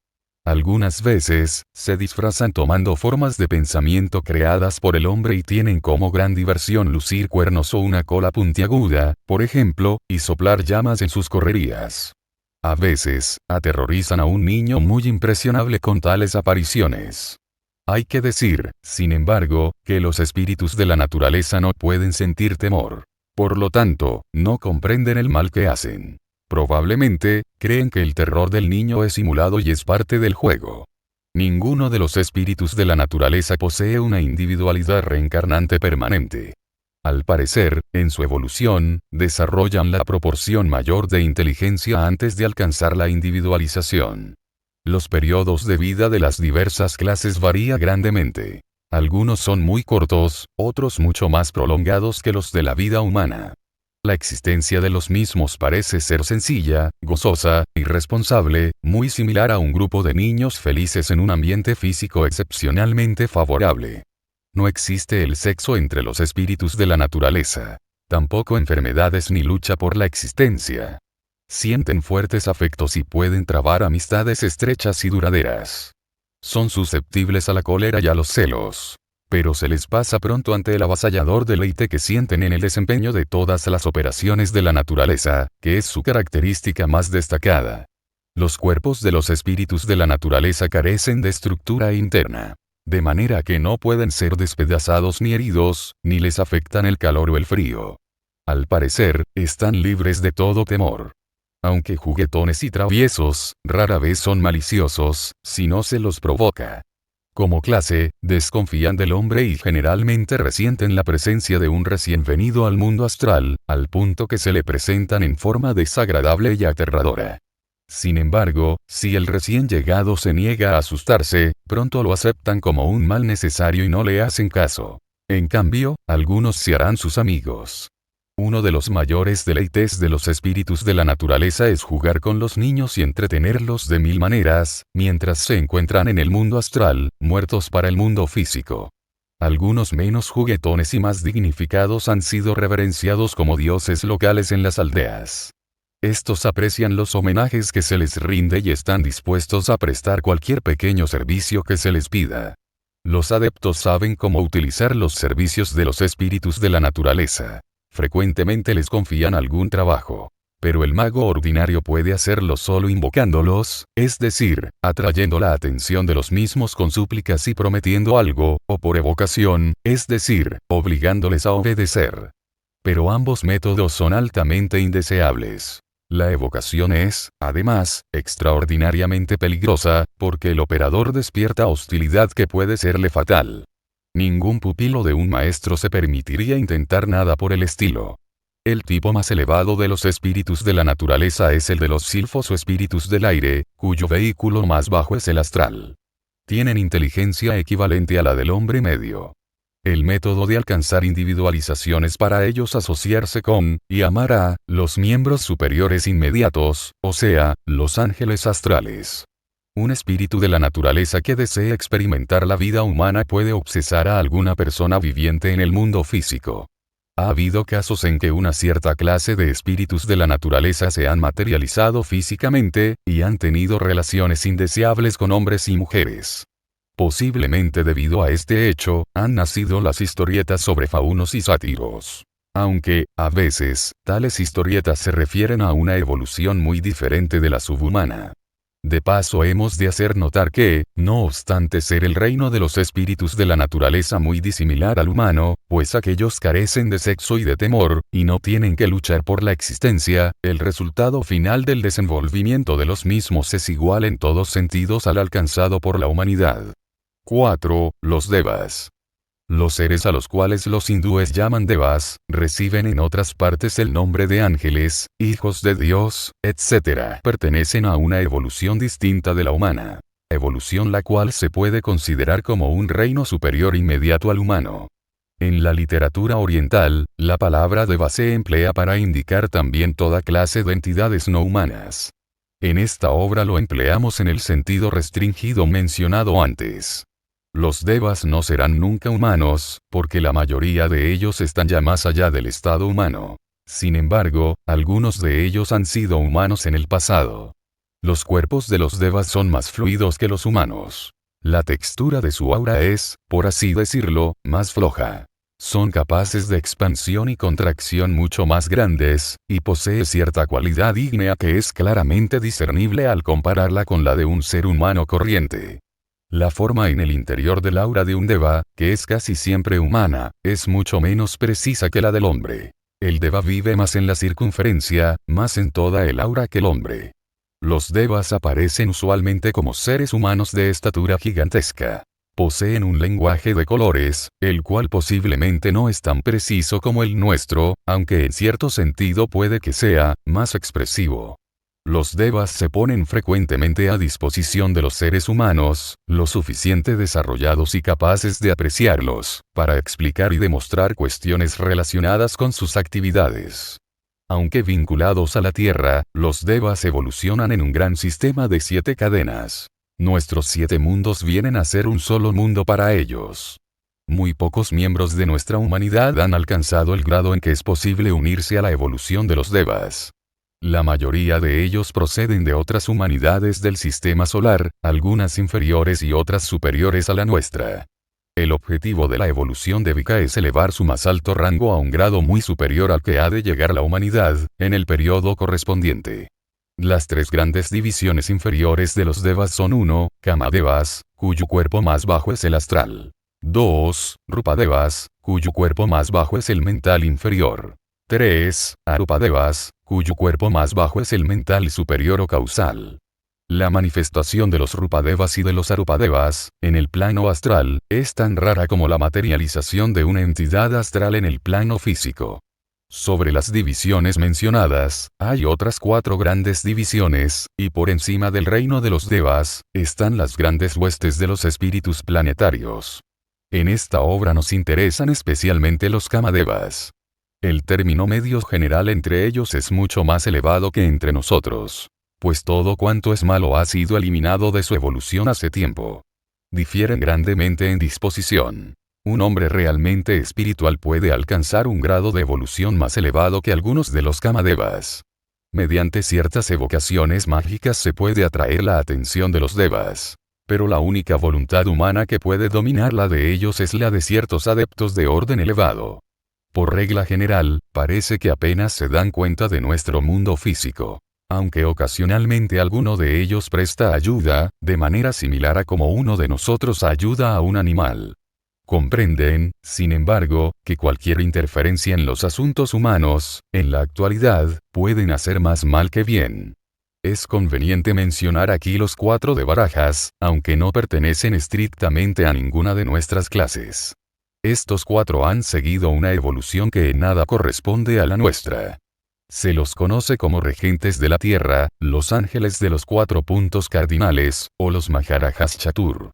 Algunas veces, se disfrazan tomando formas de pensamiento creadas por el hombre y tienen como gran diversión lucir cuernos o una cola puntiaguda, por ejemplo, y soplar llamas en sus correrías. A veces, aterrorizan a un niño muy impresionable con tales apariciones. Hay que decir, sin embargo, que los espíritus de la naturaleza no pueden sentir temor. Por lo tanto, no comprenden el mal que hacen. Probablemente, creen que el terror del niño es simulado y es parte del juego. Ninguno de los espíritus de la naturaleza posee una individualidad reencarnante permanente. Al parecer, en su evolución, desarrollan la proporción mayor de inteligencia antes de alcanzar la individualización. Los periodos de vida de las diversas clases varían grandemente. Algunos son muy cortos, otros mucho más prolongados que los de la vida humana. La existencia de los mismos parece ser sencilla, gozosa, irresponsable, muy similar a un grupo de niños felices en un ambiente físico excepcionalmente favorable. No existe el sexo entre los espíritus de la naturaleza. Tampoco enfermedades ni lucha por la existencia. Sienten fuertes afectos y pueden trabar amistades estrechas y duraderas. Son susceptibles a la cólera y a los celos. Pero se les pasa pronto ante el avasallador deleite que sienten en el desempeño de todas las operaciones de la naturaleza, que es su característica más destacada. Los cuerpos de los espíritus de la naturaleza carecen de estructura interna, de manera que no pueden ser despedazados ni heridos, ni les afectan el calor o el frío. Al parecer, están libres de todo temor. Aunque juguetones y traviesos, rara vez son maliciosos, si no se los provoca. Como clase, desconfían del hombre y generalmente resienten la presencia de un recién venido al mundo astral, al punto que se le presentan en forma desagradable y aterradora. Sin embargo, si el recién llegado se niega a asustarse, pronto lo aceptan como un mal necesario y no le hacen caso. En cambio, algunos se harán sus amigos. Uno de los mayores deleites de los espíritus de la naturaleza es jugar con los niños y entretenerlos de mil maneras, mientras se encuentran en el mundo astral, muertos para el mundo físico. Algunos menos juguetones y más dignificados han sido reverenciados como dioses locales en las aldeas. Estos aprecian los homenajes que se les rinde y están dispuestos a prestar cualquier pequeño servicio que se les pida. Los adeptos saben cómo utilizar los servicios de los espíritus de la naturaleza. Frecuentemente les confían algún trabajo. Pero el mago ordinario puede hacerlo solo invocándolos, es decir, atrayendo la atención de los mismos con súplicas y prometiendo algo, o por evocación, es decir, obligándoles a obedecer. Pero ambos métodos son altamente indeseables. La evocación es, además, extraordinariamente peligrosa, porque el operador despierta hostilidad que puede serle fatal. Ningún pupilo de un maestro se permitiría intentar nada por el estilo. El tipo más elevado de los espíritus de la naturaleza es el de los silfos o espíritus del aire, cuyo vehículo más bajo es el astral. Tienen inteligencia equivalente a la del hombre medio. El método de alcanzar individualización es para ellos asociarse con, y amar a, los miembros superiores inmediatos, o sea, los ángeles astrales. Un espíritu de la naturaleza que desee experimentar la vida humana puede obsesar a alguna persona viviente en el mundo físico. Ha habido casos en que una cierta clase de espíritus de la naturaleza se han materializado físicamente, y han tenido relaciones indeseables con hombres y mujeres. Posiblemente debido a este hecho, han nacido las historietas sobre faunos y sátiros. Aunque, a veces, tales historietas se refieren a una evolución muy diferente de la subhumana. De paso hemos de hacer notar que, no obstante ser el reino de los espíritus de la naturaleza muy disimilar al humano, pues aquellos carecen de sexo y de temor, y no tienen que luchar por la existencia, el resultado final del desenvolvimiento de los mismos es igual en todos sentidos al alcanzado por la humanidad. 4. Los devas. Los seres a los cuales los hindúes llaman devas, reciben en otras partes el nombre de ángeles, hijos de Dios, etc. Pertenecen a una evolución distinta de la humana. Evolución la cual se puede considerar como un reino superior inmediato al humano. En la literatura oriental, la palabra deva se emplea para indicar también toda clase de entidades no humanas. En esta obra lo empleamos en el sentido restringido mencionado antes. Los devas no serán nunca humanos, porque la mayoría de ellos están ya más allá del estado humano. Sin embargo, algunos de ellos han sido humanos en el pasado. Los cuerpos de los devas son más fluidos que los humanos. La textura de su aura es, por así decirlo, más floja. Son capaces de expansión y contracción mucho más grandes, y posee cierta cualidad ígnea que es claramente discernible al compararla con la de un ser humano corriente. La forma en el interior del aura de un deva, que es casi siempre humana, es mucho menos precisa que la del hombre. El deva vive más en la circunferencia, más en toda el aura que el hombre. Los devas aparecen usualmente como seres humanos de estatura gigantesca. Poseen un lenguaje de colores, el cual posiblemente no es tan preciso como el nuestro, aunque en cierto sentido puede que sea más expresivo. Los devas se ponen frecuentemente a disposición de los seres humanos, lo suficiente desarrollados y capaces de apreciarlos, para explicar y demostrar cuestiones relacionadas con sus actividades. Aunque vinculados a la Tierra, los devas evolucionan en un gran sistema de 7 cadenas. Nuestros 7 mundos vienen a ser un solo mundo para ellos. Muy pocos miembros de nuestra humanidad han alcanzado el grado en que es posible unirse a la evolución de los devas. La mayoría de ellos proceden de otras humanidades del sistema solar, algunas inferiores y otras superiores a la nuestra. El objetivo de la evolución de Vika es elevar su más alto rango a un grado muy superior al que ha de llegar la humanidad, en el periodo correspondiente. Las tres grandes divisiones inferiores de los devas son 1. Kamadevas, cuyo cuerpo más bajo es el astral. 2. Rupadevas, cuyo cuerpo más bajo es el mental inferior. 3. Arupadevas, cuyo cuerpo más bajo es el mental superior o causal. La manifestación de los Rupadevas y de los Arupadevas, en el plano astral, es tan rara como la materialización de una entidad astral en el plano físico. Sobre las divisiones mencionadas, hay otras 4 grandes divisiones, y por encima del reino de los Devas, están las grandes huestes de los espíritus planetarios. En esta obra nos interesan especialmente los Kamadevas. El término medio general entre ellos es mucho más elevado que entre nosotros, pues todo cuanto es malo ha sido eliminado de su evolución hace tiempo. Difieren grandemente en disposición. Un hombre realmente espiritual puede alcanzar un grado de evolución más elevado que algunos de los Kamadevas. Mediante ciertas evocaciones mágicas se puede atraer la atención de los devas, pero la única voluntad humana que puede dominar la de ellos es la de ciertos adeptos de orden elevado. Por regla general, parece que apenas se dan cuenta de nuestro mundo físico, aunque ocasionalmente alguno de ellos presta ayuda, de manera similar a como uno de nosotros ayuda a un animal. Comprenden, sin embargo, que cualquier interferencia en los asuntos humanos, en la actualidad, pueden hacer más mal que bien. Es conveniente mencionar aquí los 4 de barajas, aunque no pertenecen estrictamente a ninguna de nuestras clases. Estos 4 han seguido una evolución que en nada corresponde a la nuestra. Se los conoce como regentes de la tierra, los ángeles de los 4 puntos cardinales, o los Maharajas Chatur.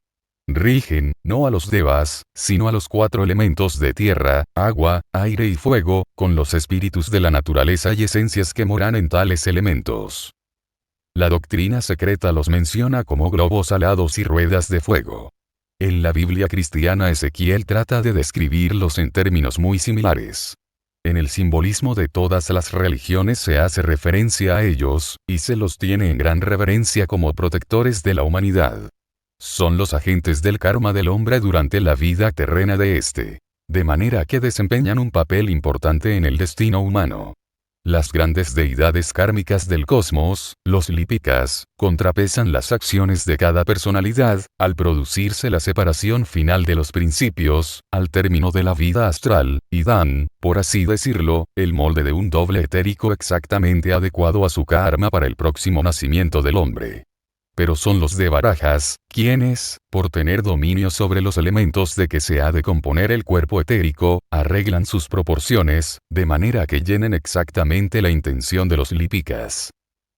Rigen, no a los devas, sino a los 4 elementos de tierra, agua, aire y fuego, con los espíritus de la naturaleza y esencias que moran en tales elementos. La doctrina secreta los menciona como globos alados y ruedas de fuego. En la Biblia cristiana Ezequiel trata de describirlos en términos muy similares. En el simbolismo de todas las religiones se hace referencia a ellos, y se los tiene en gran reverencia como protectores de la humanidad. Son los agentes del karma del hombre durante la vida terrena de éste, de manera que desempeñan un papel importante en el destino humano. Las grandes deidades kármicas del cosmos, los lípicas, contrapesan las acciones de cada personalidad, al producirse la separación final de los principios, al término de la vida astral, y dan, por así decirlo, el molde de un doble etérico exactamente adecuado a su karma para el próximo nacimiento del hombre. Pero son los de barajas, quienes, por tener dominio sobre los elementos de que se ha de componer el cuerpo etérico, arreglan sus proporciones, de manera que llenen exactamente la intención de los lípicas.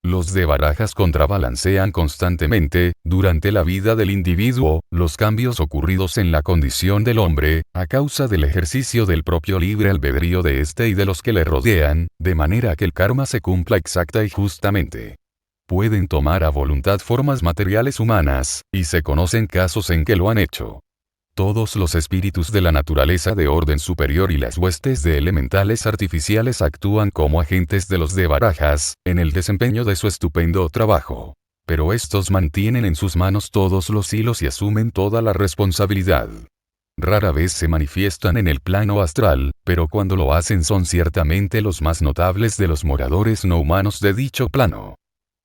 Los de barajas contrabalancean constantemente, durante la vida del individuo, los cambios ocurridos en la condición del hombre, a causa del ejercicio del propio libre albedrío de éste y de los que le rodean, de manera que el karma se cumpla exacta y justamente. Pueden tomar a voluntad formas materiales humanas, y se conocen casos en que lo han hecho. Todos los espíritus de la naturaleza de orden superior y las huestes de elementales artificiales actúan como agentes de los de barajas, en el desempeño de su estupendo trabajo. Pero estos mantienen en sus manos todos los hilos y asumen toda la responsabilidad. Rara vez se manifiestan en el plano astral, pero cuando lo hacen son ciertamente los más notables de los moradores no humanos de dicho plano.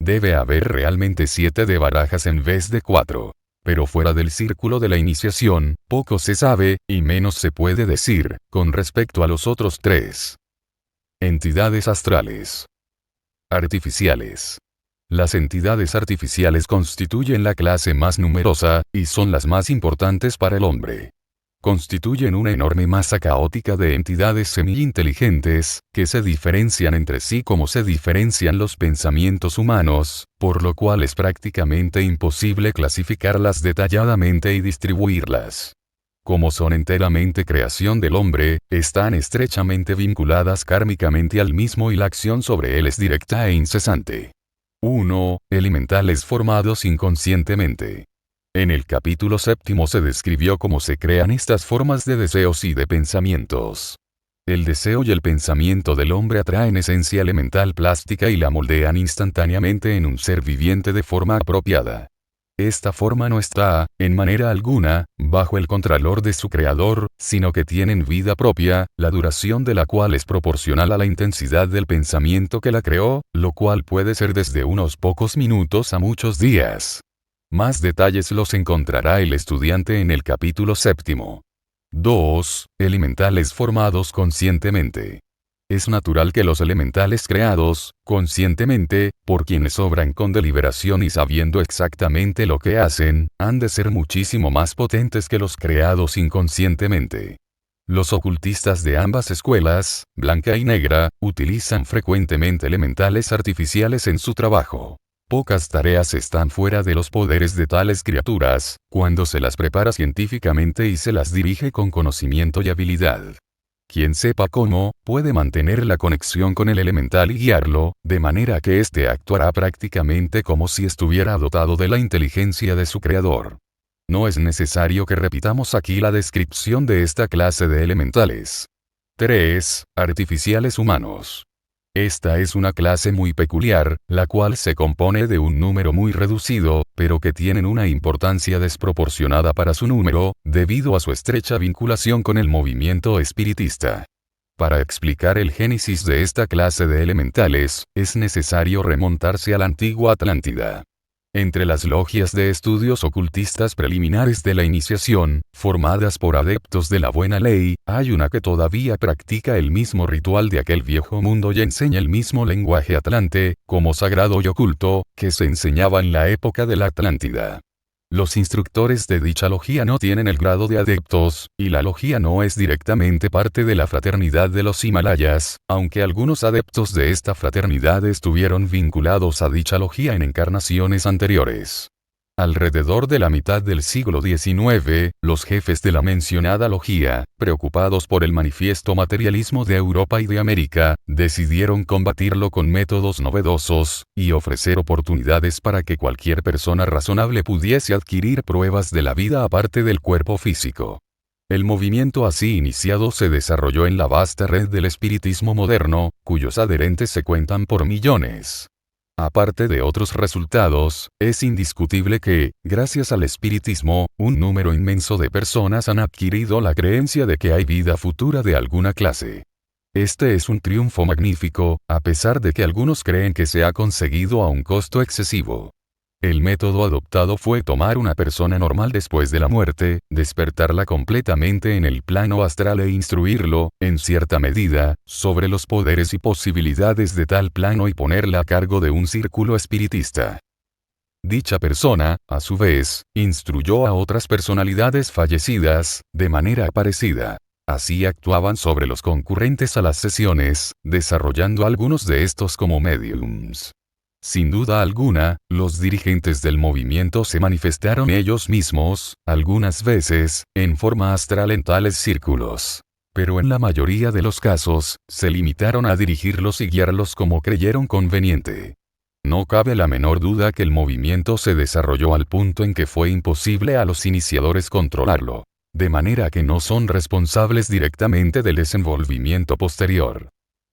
Debe haber realmente 7 de barajas en vez de 4. Pero fuera del círculo de la iniciación, poco se sabe, y menos se puede decir, con respecto a los otros 3. Entidades astrales. Artificiales. Las entidades artificiales constituyen la clase más numerosa, y son las más importantes para el hombre. Constituyen una enorme masa caótica de entidades semi-inteligentes, que se diferencian entre sí como se diferencian los pensamientos humanos, por lo cual es prácticamente imposible clasificarlas detalladamente y distribuirlas. Como son enteramente creación del hombre, están estrechamente vinculadas kármicamente al mismo y la acción sobre él es directa e incesante. 1. Elementales formados inconscientemente. En el capítulo 7 se describió cómo se crean estas formas de deseos y de pensamientos. El deseo y el pensamiento del hombre atraen esencia elemental plástica y la moldean instantáneamente en un ser viviente de forma apropiada. esta forma no está, en manera alguna, bajo el contralor de su creador, sino que tienen vida propia, la duración de la cual es proporcional a la intensidad del pensamiento que la creó, lo cual puede ser desde unos pocos minutos a muchos días. Más detalles los encontrará el estudiante en el capítulo 7. 2. Elementales formados conscientemente. Es natural que los elementales creados, conscientemente, por quienes obran con deliberación y sabiendo exactamente lo que hacen, han de ser muchísimo más potentes que los creados inconscientemente. Los ocultistas de ambas escuelas, blanca y negra, utilizan frecuentemente elementales artificiales en su trabajo. Pocas tareas están fuera de los poderes de tales criaturas, cuando se las prepara científicamente y se las dirige con conocimiento y habilidad. Quien sepa cómo, puede mantener la conexión con el elemental y guiarlo, de manera que éste actuará prácticamente como si estuviera dotado de la inteligencia de su creador. No es necesario que repitamos aquí la descripción de esta clase de elementales. 3. Artificiales humanos. Esta es una clase muy peculiar, la cual se compone de un número muy reducido, pero que tienen una importancia desproporcionada para su número, debido a su estrecha vinculación con el movimiento espiritista. Para explicar el génesis de esta clase de elementales, es necesario remontarse a la antigua Atlántida. Entre las logias de estudios ocultistas preliminares de la iniciación, formadas por adeptos de la buena ley, hay una que todavía practica el mismo ritual de aquel viejo mundo y enseña el mismo lenguaje atlante, como sagrado y oculto, que se enseñaba en la época de la Atlántida. Los instructores de dicha logia no tienen el grado de adeptos, y la logia no es directamente parte de la fraternidad de los Himalayas, aunque algunos adeptos de esta fraternidad estuvieron vinculados a dicha logia en encarnaciones anteriores. Alrededor de la mitad del siglo XIX, los jefes de la mencionada logia, preocupados por el manifiesto materialismo de Europa y de América, decidieron combatirlo con métodos novedosos, y ofrecer oportunidades para que cualquier persona razonable pudiese adquirir pruebas de la vida aparte del cuerpo físico. El movimiento así iniciado se desarrolló en la vasta red del espiritismo moderno, cuyos adherentes se cuentan por millones. Aparte de otros resultados, es indiscutible que, gracias al espiritismo, un número inmenso de personas han adquirido la creencia de que hay vida futura de alguna clase. Este es un triunfo magnífico, a pesar de que algunos creen que se ha conseguido a un costo excesivo. El método adoptado fue tomar una persona normal después de la muerte, despertarla completamente en el plano astral e instruirlo, en cierta medida, sobre los poderes y posibilidades de tal plano y ponerla a cargo de un círculo espiritista. Dicha persona, a su vez, instruyó a otras personalidades fallecidas, de manera parecida. Así actuaban sobre los concurrentes a las sesiones, desarrollando algunos de estos como mediums. Sin duda alguna, los dirigentes del movimiento se manifestaron ellos mismos, algunas veces, en forma astral en tales círculos. Pero en la mayoría de los casos, se limitaron a dirigirlos y guiarlos como creyeron conveniente. No cabe la menor duda que el movimiento se desarrolló al punto en que fue imposible a los iniciadores controlarlo. De manera que no son responsables directamente del desenvolvimiento posterior.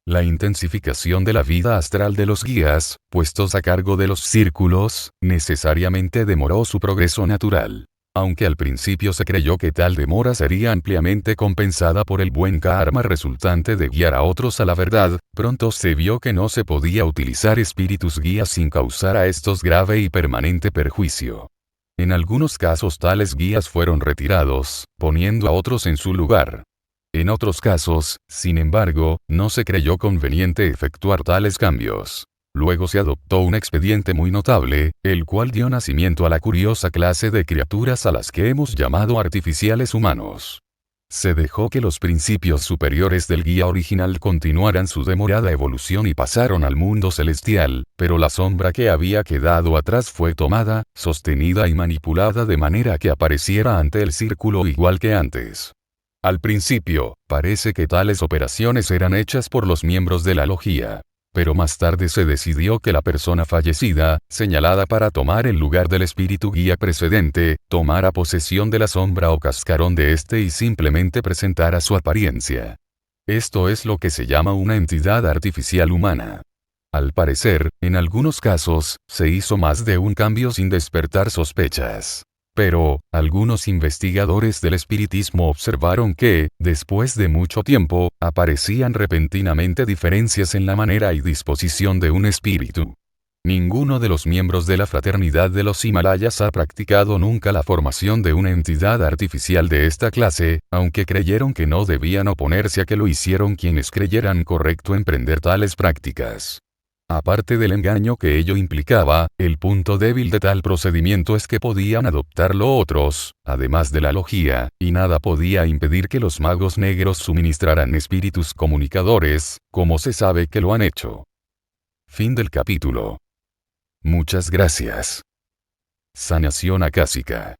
La intensificación de la vida astral de los guías, puestos a cargo de los círculos, necesariamente demoró su progreso natural. Aunque al principio se creyó que tal demora sería ampliamente compensada por el buen karma resultante de guiar a otros a la verdad, pronto se vio que no se podía utilizar espíritus guías sin causar a estos grave y permanente perjuicio. En algunos casos tales guías fueron retirados, poniendo a otros en su lugar. En otros casos, sin embargo, no se creyó conveniente efectuar tales cambios. Luego se adoptó un expediente muy notable, el cual dio nacimiento a la curiosa clase de criaturas a las que hemos llamado artificiales humanos. Se dejó que los principios superiores del guía original continuaran su demorada evolución y pasaron al mundo celestial, pero la sombra que había quedado atrás fue tomada, sostenida y manipulada de manera que apareciera ante el círculo igual que antes. Al principio, parece que tales operaciones eran hechas por los miembros de la logia. Pero más tarde se decidió que la persona fallecida, señalada para tomar el lugar del espíritu guía precedente, tomara posesión de la sombra o cascarón de éste y simplemente presentara su apariencia. Esto es lo que se llama una entidad artificial humana. Al parecer, en algunos casos, se hizo más de un cambio sin despertar sospechas. Pero, algunos investigadores del espiritismo observaron que, después de mucho tiempo, aparecían repentinamente diferencias en la manera y disposición de un espíritu. Ninguno de los miembros de la fraternidad de los Himalayas ha practicado nunca la formación de una entidad artificial de esta clase, aunque creyeron que no debían oponerse a que lo hicieron quienes creyeran correcto emprender tales prácticas. Aparte del engaño que ello implicaba, el punto débil de tal procedimiento es que podían adoptarlo otros, además de la logía, y nada podía impedir que los magos negros suministraran espíritus comunicadores, como se sabe que lo han hecho. Fin del capítulo. Muchas gracias. Sanación acásica.